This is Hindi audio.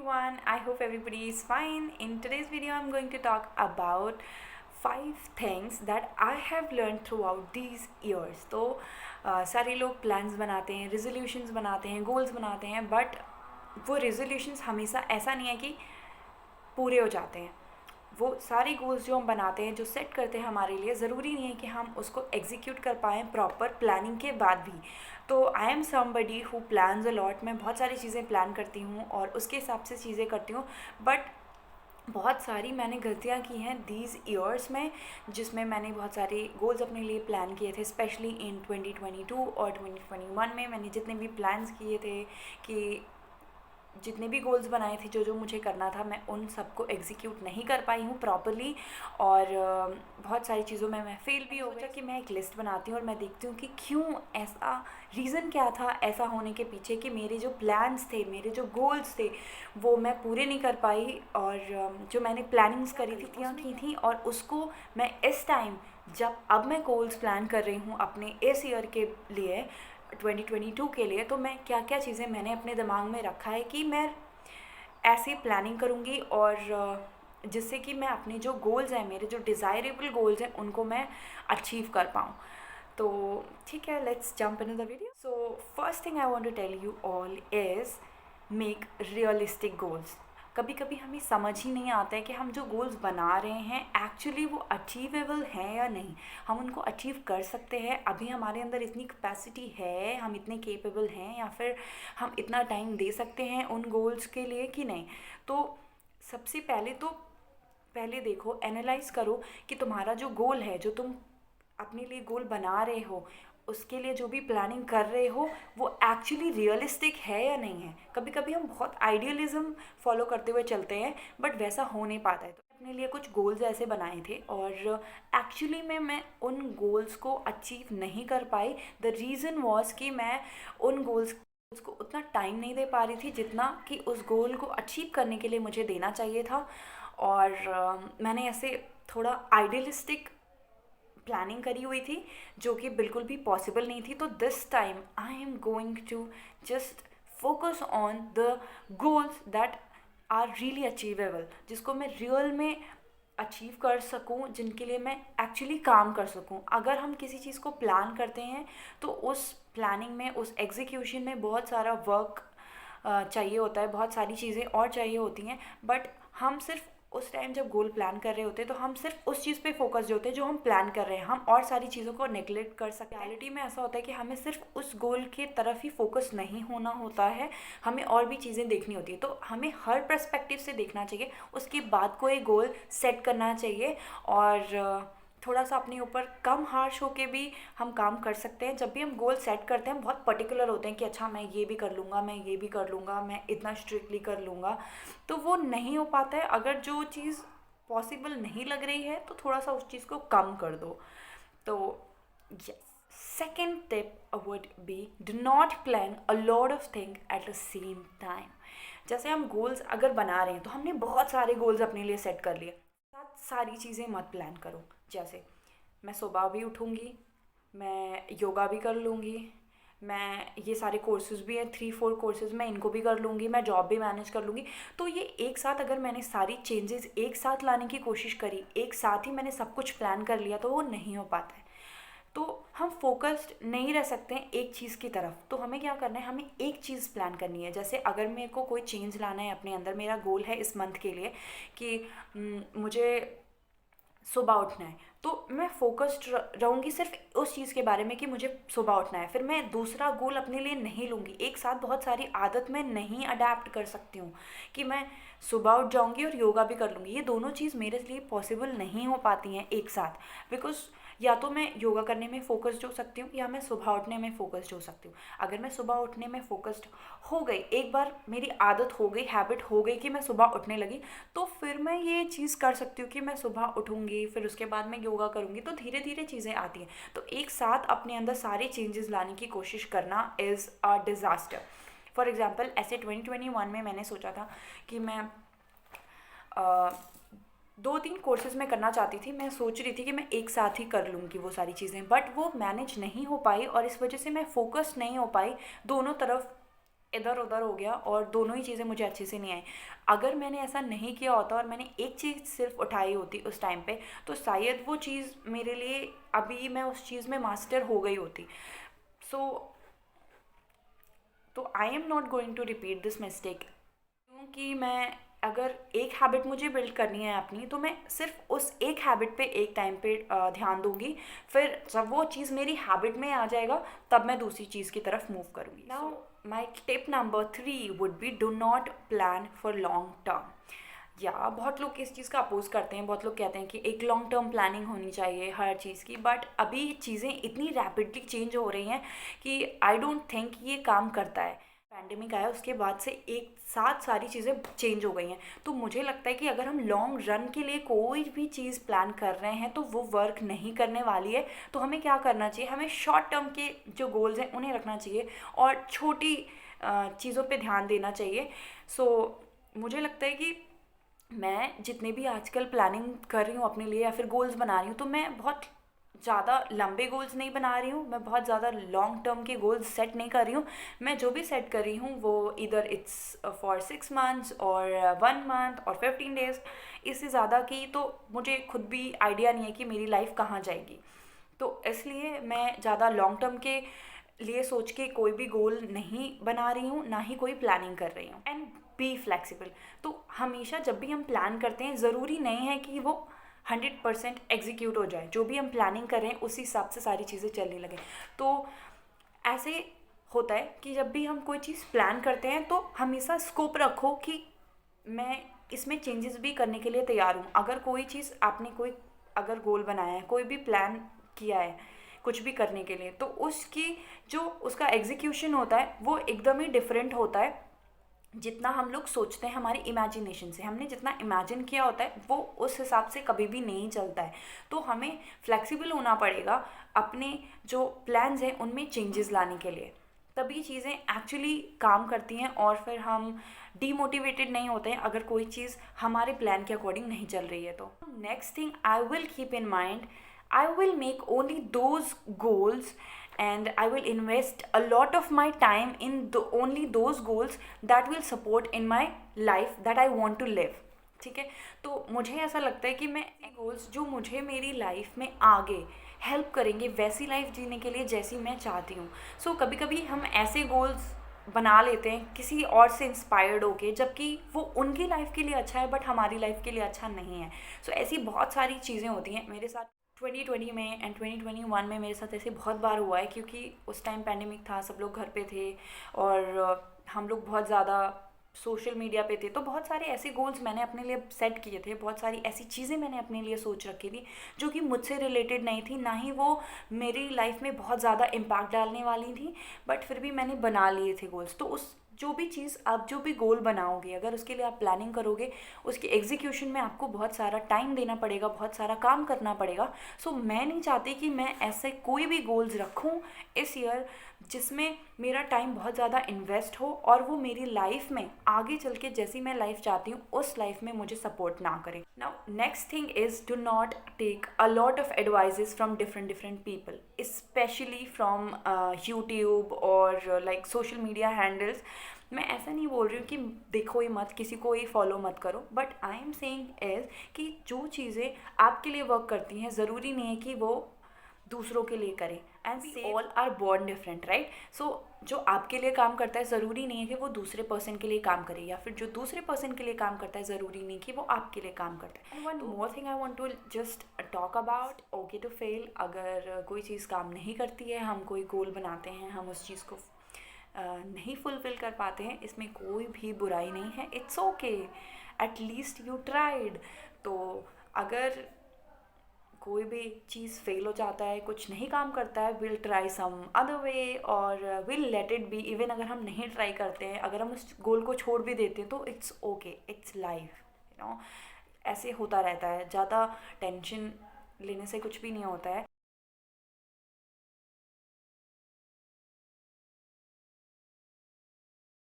everyone, I hope everybody is fine. In today's video I'm going to talk about 5 things that I have learned throughout these years. तो सारे लोग प्लान्स बनाते हैं, रेजोल्यूशंस बनाते हैं, गोल्स बनाते हैं, बट वो रेजोल्यूशंस हमेशा ऐसा नहीं है कि पूरे हो जाते हैं. वो सारे गोल्स जो हम बनाते हैं, जो सेट करते हैं हमारे लिए, ज़रूरी नहीं है कि हम उसको एग्जीक्यूट कर पाएँ प्रॉपर प्लानिंग के बाद भी. तो I am somebody who plans a lot. मैं बहुत सारी चीज़ें प्लान करती हूँ और उसके हिसाब से चीज़ें करती हूँ, बट बहुत सारी मैंने गलतियाँ की हैं दीज ईयर्स में, जिसमें मैंने बहुत सारे गोल्स अपने लिए प्लान किए थे. स्पेशली इन 2022 और 2021 में मैंने जितने भी प्लान्स किए थे, कि जितने भी गोल्स बनाए थे, जो जो मुझे करना था, मैं उन सबको एग्जीक्यूट नहीं कर पाई हूँ प्रॉपरली. और बहुत सारी चीज़ों में मैं फेल भी हो गई. कि मैं एक लिस्ट बनाती हूँ और मैं देखती हूँ कि क्यों ऐसा, रीज़न क्या था ऐसा होने के पीछे, कि मेरे जो प्लान्स थे, मेरे जो गोल्स थे, वो मैं पूरे नहीं कर पाई. और जो मैंने प्लानिंग्स करी थी और उसको मैं इस टाइम, जब अब मैं गोल्स प्लान कर रही हूँ अपने इस ईयर के लिए, 2022 के लिए, तो मैं क्या क्या चीज़ें मैंने अपने दिमाग में रखा है कि मैं ऐसे प्लानिंग करूँगी, और जिससे कि मैं अपने जो गोल्स हैं, मेरे जो डिज़ायरेबल गोल्स हैं, उनको मैं अचीव कर पाऊँ. तो ठीक है, let's jump in the video. So first thing I want to tell you all is make realistic goals. कभी कभी हमें समझ ही नहीं आता है कि हम जो गोल्स बना रहे हैं एक्चुअली वो अचीवेबल हैं या नहीं, हम उनको अचीव कर सकते हैं, अभी हमारे अंदर इतनी कैपेसिटी है, हम इतने केपेबल हैं, या फिर हम इतना टाइम दे सकते हैं उन गोल्स के लिए कि नहीं. तो सबसे पहले देखो, एनालाइज करो कि तुम्हारा जो गोल है, जो तुम अपने लिए गोल बना रहे हो, उसके लिए जो भी प्लानिंग कर रहे हो, वो एक्चुअली रियलिस्टिक है या नहीं है. कभी कभी हम बहुत आइडियलिज्म फॉलो करते हुए चलते हैं, बट वैसा हो नहीं पाता है. तो अपने लिए कुछ गोल्स ऐसे बनाए थे और एक्चुअली में मैं उन गोल्स को अचीव नहीं कर पाई. द रीज़न वॉज कि मैं उन गोल्स को उतना टाइम नहीं दे पा रही थी जितना कि उस गोल को अचीव करने के लिए मुझे देना चाहिए था. और मैंने ऐसे थोड़ा आइडियलिस्टिक प्लानिंग करी हुई थी, जो कि बिल्कुल भी पॉसिबल नहीं थी. तो this time I am going to just focus on the goals that are really achievable, जिसको मैं रियल में अचीव कर सकूं, जिनके लिए मैं एक्चुअली काम कर सकूं. अगर हम किसी चीज़ को प्लान करते हैं तो उस प्लानिंग में, उस एग्जीक्यूशन में बहुत सारा वर्क चाहिए होता है, बहुत सारी चीज़ें और चाहिए होती हैं. बट हम सिर्फ उस टाइम जब गोल प्लान कर रहे होते हैं, तो हम सिर्फ उस चीज़ पे फोकस होते हैं जो हम प्लान कर रहे हैं, हम और सारी चीज़ों को नेग्लेक्ट कर सकते हैं. रियलिटी में ऐसा होता है कि हमें सिर्फ उस गोल की तरफ ही फोकस नहीं होना होता है, हमें और भी चीज़ें देखनी होती है. तो हमें हर पर्सपेक्टिव से देखना चाहिए, उसके बाद कोई गोल सेट करना चाहिए. और थोड़ा सा अपने ऊपर कम हार्श होके भी हम काम कर सकते हैं. जब भी हम गोल सेट करते हैं, हम बहुत पर्टिकुलर होते हैं कि अच्छा मैं ये भी कर लूँगा, मैं ये भी कर लूँगा, मैं इतना स्ट्रिक्टली कर लूँगा. तो वो नहीं हो पाता है. अगर जो चीज़ पॉसिबल नहीं लग रही है, तो थोड़ा सा उस चीज़ को कम कर दो. तो yes, second tip would be, do not plan a lot of thing at the same time. जैसे हम गोल्स अगर बना रहे हैं, तो हमने बहुत सारे गोल्स अपने लिए सेट कर लिए, सारी चीज़ें मत प्लान करो. जैसे मैं सुबह भी उठूँगी, मैं योगा भी कर लूँगी, मैं ये सारे कोर्सेज़ भी हैं, 3-4 कोर्सेज़, मैं इनको भी कर लूँगी, मैं जॉब भी मैनेज कर लूँगी. तो ये एक साथ अगर मैंने सारी चेंजेस एक साथ लाने की कोशिश करी, एक साथ ही मैंने सब कुछ प्लान कर लिया, तो वो नहीं हो पाता है. तो हम फोकस्ड नहीं रह सकते हैं एक चीज़ की तरफ. तो हमें क्या करना है, हमें एक चीज़ प्लान करनी है. जैसे अगर मेरे को कोई चेंज लाना है अपने अंदर, मेरा गोल है इस मंथ के लिए कि मुझे सुबह उठना है, तो मैं फोकस्ड रहूँगी सिर्फ उस चीज़ के बारे में कि मुझे सुबह उठना है. फिर मैं दूसरा गोल अपने लिए नहीं लूँगी. एक साथ बहुत सारी आदत मैं नहीं अडेप्ट कर सकती हूँ कि मैं सुबह उठ जाऊँगी और योगा भी कर लूँगी. ये दोनों चीज़ मेरे लिए पॉसिबल नहीं हो पाती हैं एक साथ. बिकॉज या तो मैं योगा करने में फ़ोकस्ड हो सकती हूँ, या मैं सुबह उठने में फ़ोकस्ड हो सकती हूँ. अगर मैं सुबह उठने में फ़ोकस्ड हो गई, एक बार मेरी आदत हो गई, हैबिट हो गई कि मैं सुबह उठने लगी, तो फिर मैं ये चीज़ कर सकती हूँ कि मैं सुबह उठूँगी, फिर उसके बाद मैं योगा करूँगी. तो धीरे धीरे चीज़ें आती हैं. तो एक साथ अपने अंदर सारे चेंजेस लाने की कोशिश करना is a disaster. For example, ऐसे 2021 में मैंने सोचा था कि मैं 2-3 कोर्सेज़ मैं करना चाहती थी. मैं सोच रही थी कि मैं एक साथ ही कर लूँगी वो सारी चीज़ें, बट वो मैनेज नहीं हो पाई, और इस वजह से मैं फ़ोकस नहीं हो पाई दोनों तरफ इधर उधर हो गया और दोनों ही चीज़ें मुझे अच्छे से नहीं आई। अगर मैंने ऐसा नहीं किया होता और मैंने एक चीज़ सिर्फ उठाई होती उस टाइम पे, तो शायद वो चीज़ मेरे लिए, अभी मैं उस चीज़ में मास्टर हो गई होती। सो तो I am not going to repeat this mistake, क्योंकि मैं, अगर एक हैबिट मुझे बिल्ड करनी है अपनी, तो मैं सिर्फ उस एक हैबिट पे एक टाइम पे ध्यान दूंगी। फिर जब वो चीज़ मेरी हैबिट में आ जाएगा, तब मैं दूसरी चीज़ की तरफ मूव करूँगी। Now my tip number 3 would be, do not plan for long term. या बहुत लोग इस चीज़ का अपोज करते हैं, बहुत लोग कहते हैं कि एक लॉन्ग टर्म प्लानिंग होनी चाहिए हर चीज़ की, बट अभी चीज़ें इतनी रैपिडली चेंज हो रही हैं कि आई डोंट थिंक ये काम करता है। पैंडेमिक आया उसके बाद से एक साथ सारी चीज़ें चेंज हो गई हैं, तो मुझे लगता है कि अगर हम लॉन्ग रन के लिए कोई भी चीज़ प्लान कर रहे हैं तो वो वर्क नहीं करने वाली है। तो हमें क्या करना चाहिए, हमें शॉर्ट टर्म के जो गोल्स हैं उन्हें रखना चाहिए और छोटी चीज़ों पे ध्यान देना चाहिए। सो मुझे लगता है कि मैं जितने भी आजकल प्लानिंग कर रही हूँ अपने लिए या फिर गोल्स बना रही हूँ, तो मैं बहुत ज़्यादा लंबे गोल्स नहीं बना रही हूँ, मैं बहुत ज़्यादा लॉन्ग टर्म के गोल्स सेट नहीं कर रही हूँ। मैं जो भी सेट कर रही हूँ वो इधर इट्स फॉर 6 मंथ्स और 1 मंथ और 15 डेज। इससे ज़्यादा की तो मुझे खुद भी आइडिया नहीं है कि मेरी लाइफ कहाँ जाएगी, तो इसलिए मैं ज़्यादा लॉन्ग टर्म के लिए सोच के कोई भी गोल नहीं बना रही हूँ, ना ही कोई प्लानिंग कर रही हूँ। And be flexible. तो हमेशा जब भी हम प्लान करते हैं, ज़रूरी नहीं है कि वो 100% एग्जीक्यूट हो जाए। जो भी हम प्लानिंग कर रहे हैं उसी हिसाब से सारी चीज़ें चलने लगें। तो ऐसे होता है कि जब भी हम कोई चीज़ प्लान करते हैं तो हमेशा स्कोप रखो कि मैं इसमें चेंजेस भी करने के लिए तैयार हूँ। अगर कोई चीज़ आपने कोई अगर गोल बनाया है, कोई भी प्लान किया है कुछ भी करने के लिए, तो उसकी जो उसका एग्जीक्यूशन होता है वो एकदम ही डिफरेंट होता है। जितना हम लोग सोचते हैं हमारी इमेजिनेशन से, हमने जितना इमेजिन किया होता है वो उस हिसाब से कभी भी नहीं चलता है। तो हमें फ्लेक्सिबल होना पड़ेगा अपने जो प्लान्स हैं उनमें चेंजेस लाने के लिए, तभी चीज़ें एक्चुअली काम करती हैं और फिर हम डीमोटिवेटेड नहीं होते हैं अगर कोई चीज़ हमारे प्लान के अकॉर्डिंग नहीं चल रही है। तो next thing I will keep in mind, I will make only those goals and I will invest a lot of my time in only those goals that will support in my life that I want to live। ठीक है, तो मुझे ऐसा लगता है कि मैं गोल्स जो मुझे मेरी लाइफ में आगे हेल्प करेंगे वैसी लाइफ जीने के लिए जैसी मैं चाहती हूँ। सो कभी कभी हम ऐसे गोल्स बना लेते हैं किसी और से इंस्पायर्ड होके, जबकि वो उनकी लाइफ के लिए अच्छा है बट हमारी लाइफ के लिए अच्छा नहीं है। सो ऐसी बहुत सारी चीज़ें होती हैं मेरे साथ 2020 में एंड 2021 में। मेरे साथ ऐसे बहुत बार हुआ है क्योंकि उस टाइम पैंडेमिक था, सब लोग घर पे थे और हम लोग बहुत ज़्यादा सोशल मीडिया पे थे। तो बहुत सारे ऐसे गोल्स मैंने अपने लिए सेट किए थे, बहुत सारी ऐसी चीज़ें मैंने अपने लिए सोच रखी थी जो कि मुझसे रिलेटेड नहीं थी, ना ही वो मेरी लाइफ में बहुत ज़्यादा इम्पैक्ट डालने वाली थी, बट फिर भी मैंने बना लिए थे गोल्स। तो उस जो भी चीज़ आप जो भी गोल बनाओगे, अगर उसके लिए आप प्लानिंग करोगे, उसके एग्जीक्यूशन में आपको बहुत सारा टाइम देना पड़ेगा, बहुत सारा काम करना पड़ेगा। सो मैं नहीं चाहती कि मैं ऐसे कोई भी गोल्स रखूं इस ईयर जिसमें मेरा टाइम बहुत ज़्यादा इन्वेस्ट हो और वो मेरी लाइफ में आगे चल के जैसी मैं लाइफ चाहती हूँ उस लाइफ में मुझे सपोर्ट ना करे। Now next thing is do not take a lot of advises from different people, specially from YouTube और लाइक सोशल मीडिया हैंडल्स। मैं ऐसा नहीं बोल रही हूँ कि देखो ही मत, किसी को ही फॉलो मत करो, but I am saying is कि जो चीज़ें आपके लिए वर्क करती हैं ज़रूरी नहीं है कि वो दूसरों के लिए करें। And we all are born different, right? So जो आपके लिए काम करता है ज़रूरी नहीं है कि वो दूसरे पर्सन के लिए काम करे, या फिर जो दूसरे पर्सन के लिए काम करता है ज़रूरी नहीं कि वो आपके लिए काम करता है। And one more thing I want to just talk about, okay to fail. अगर कोई चीज़ काम नहीं करती है, हम कोई गोल बनाते हैं, हम उस चीज़ को नहीं फुलफ़िल कर पाते हैं, इसमें कोई भी बुराई नहीं है, it's okay, at least you tried. तो अगर कोई भी चीज़ फेल हो जाता है, कुछ नहीं काम करता है, will try some other way और will let it be. Even अगर हम नहीं ट्राई करते हैं, अगर हम उस गोल को छोड़ भी देते हैं, तो इट्स ओके, इट्स लाइफ, ऐसे होता रहता है। ज़्यादा टेंशन लेने से कुछ भी नहीं होता है।